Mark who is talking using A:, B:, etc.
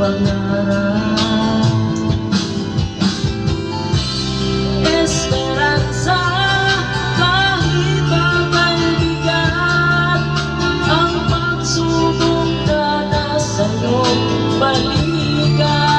A: pangarap. Esperanza, kahit bagay bigat, ang pagsubok na nasa iyong balikat.